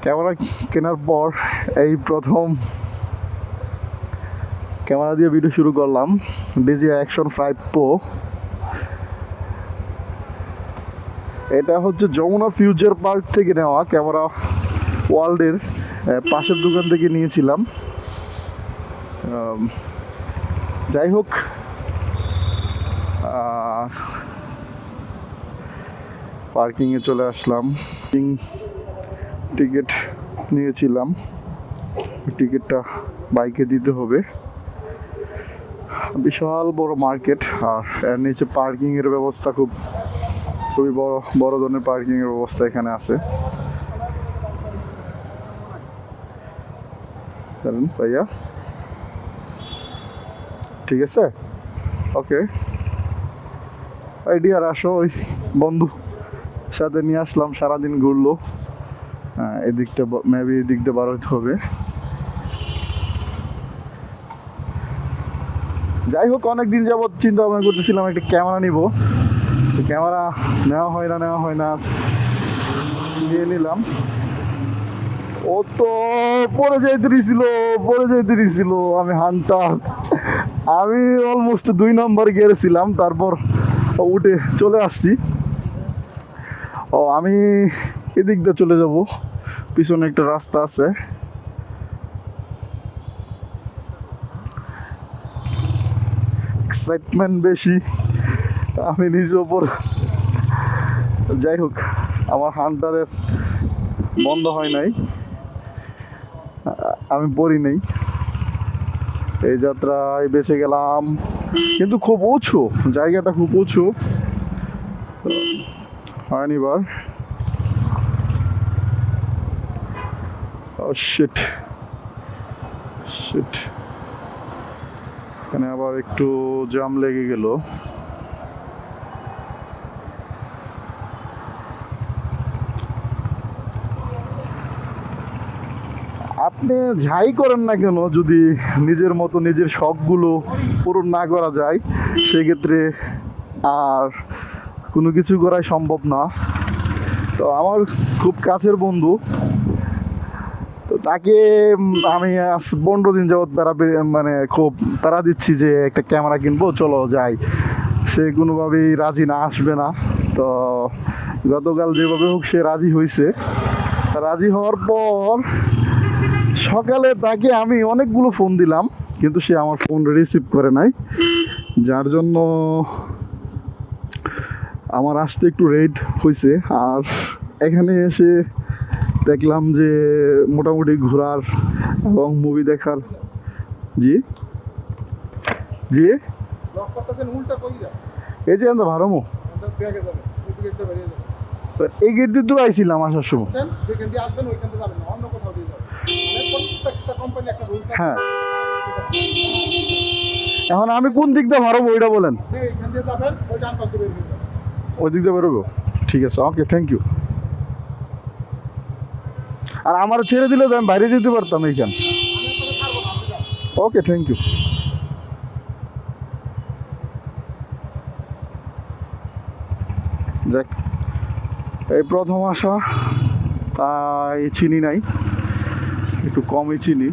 Camera কেনার পর এই প্রথম ক্যামেরা দিয়ে ভিডিও শুরু করলাম। DJI Action 5 Pro। এটা হচ্ছে যমুনা ফিউচার পার্ক থেকে নেওয়া ক্যামেরা, ওয়ার্ল্ডের পাশের দোকান থেকে নিয়েছিলাম। যাই হোক, পার্কিংয়ে চলে আসলাম। টিকিট নিয়েছিলাম, টিকিটটা বাইকে দিতে হবে। বিশাল বড় মার্কেট, আর এর নিচে পার্কিংয়ের ব্যবস্থা খুবই বড় ধরনের পার্কিংয়ের ব্যবস্থা এখানে আছে। ভাইয়া ঠিক আছে, ওকে। ডিয়ার আসো, ওই বন্ধু সাথে নিয়ে আসলাম, সারাদিন ঘুরলো। এদিকটা মেবি এদিকটা বার হতে হবে। যাই হোক, অনেকদিন যাবৎ চিন্তা ভাবনা করতেছিলাম একটা ক্যামেরা নিব। ক্যামেরা নেওয়া হয় না নিয়ে নিলাম। ও তো পরে যাইতে দিছিল। আমি হান্টার, আমি অলমোস্ট 2 নম্বর গিয়েছিলাম, তারপর উঠে চলে আসছি। আমি এদিক দিয়ে চলে যাব, পিছনে একটা রাস্তা আছে। এক্সাইটমেন্ট বেশি, আমি নিজে ওপর। যাই হোক, আমার হান্টারের বন্ধ হয় নাই, আমি পড়ি নাই। এই যাত্রায় বেঁচে গেলাম, কিন্তু খুব উঁচু জায়গাটা, খুব উঁচু হয়নি বার। শিট, এখানে আবার একটু জাম লেগে গেল। আপনি যাই করেন না কেন, যদি নিজের মতো নিজের শখগুলো পূরণ না করা যায়, সেক্ষেত্রে আর কোনো কিছু করাই সম্ভব না। তো আমার খুব কাছের বন্ধু, তো তাকে আমি 15 দিন যাবৎ খুব তাড়া দিচ্ছি যে একটা ক্যামেরা কিনবো, চলো যাই। সে কোনোভাবেই রাজি না, আসবে না। তো গতকাল যেভাবে হোক সে রাজি হয়েছে। রাজি হওয়ার পর সকালে তাকে আমি অনেকগুলো ফোন দিলাম, কিন্তু সে আমার ফোন রিসিভ করে নাই, যার জন্য আমার আসতে একটু লেট হয়েছে। আর এখানে এসে দেখলাম যে মোটামুটি ঘোরার এবং মুভি দেখার। জি এই যে ভারমো, এই গেট দিয়ে তো আইছিলাম আসার সময়। হ্যাঁ, এখন আমি কোন দিক দিয়ে ভারবো ওইটা বলেন। ওই দিক দিয়ে বেরোবো, ঠিক আছে, ওকে, থ্যাংক ইউ। আর আমার ছেড়ে দিলে তো আমি বাইরে যেতে পারতাম এইখান। ওকে, থ্যাংক ইউ। যাক, এই প্রথম আসা, তাই চিনি নাই, একটু কমই চিনি,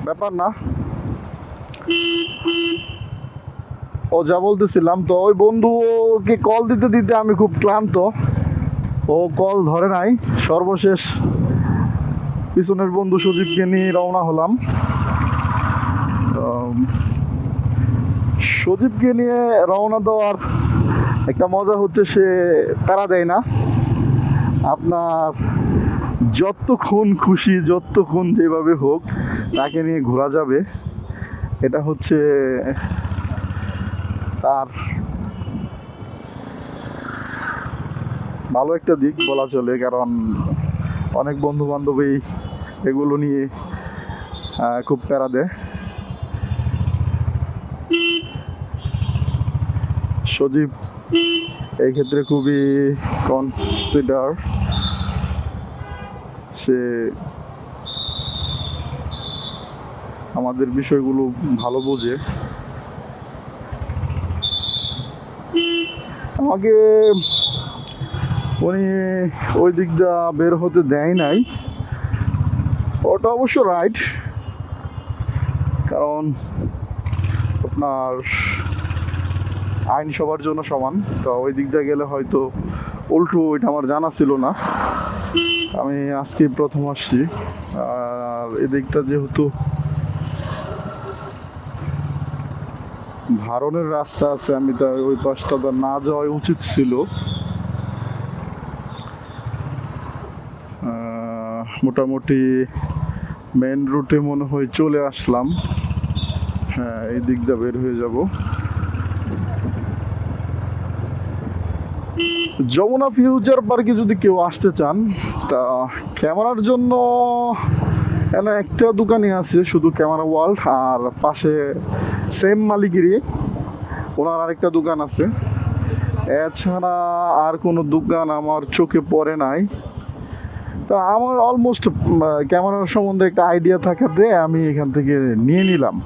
ব্যাপার না। ও যা বলতেছিলাম, তো ওই বন্ধুকে কল দিতে দিতে আমি খুব ক্লান্ত, ও কল ধরে নাই। সর্বশেষ পিছনের বন্ধু সুজিবকে নিয়ে রওনা হলাম। সুজিবকে নিয়ে রওনা দেওয়ার একটা মজা হচ্ছে, সে তারা দেয় না। আপনার যতক্ষণ খুশি, যতক্ষণ যেভাবে হোক তাকে নিয়ে ঘোরা যাবে, এটা হচ্ছে তার ভালো একটা দিক বলা চলে। কারণ অনেক বন্ধু বান্ধবী এগুলো নিয়ে খুব প্যারা দেয়। সজীব এই ক্ষেত্রে খুবই কনসিডার, সে আমাদের বিষয়গুলো ভালো বোঝে। আমাকে উনি ওই দিক দিয়ে বের হতে দেয় নাই। ওটা অবশ্য রাইট, কারণ আপনার আইন সবার জন্য সমান। তো ওই দিক দিয়ে গেলে হয়তো উল্টো, ওইটা আমার জানা ছিল না, আমি আজকে প্রথম আসছি। আর এদিকটা যেহেতু ভারনের রাস্তা আছে, আমি তো ওই পাশটা না যাওয়াই উচিত ছিল। মোটামুটি মেন রুটে মনে হয় চলে আসলাম। হ্যাঁ, এই দিক দিয়ে বের হয়ে যাব। যমুনা ফিউচার পার্কে যদি কেউ আসতে চান, তা ক্যামেরার জন্য এখানে একটা দোকানই আছে, শুধু ক্যামেরা ওয়ার্ল্ড, আর পাশে সেম মালিকেরই ওনার আরেকটা দোকান আছে। এছাড়া আর কোনো দোকান আমার চোখে পড়ে নাই। তো আমার অলমোস্ট ক্যামেরার সম্বন্ধে একটা আইডিয়া থাকাতে আমি এখান থেকে নিয়ে নিলাম।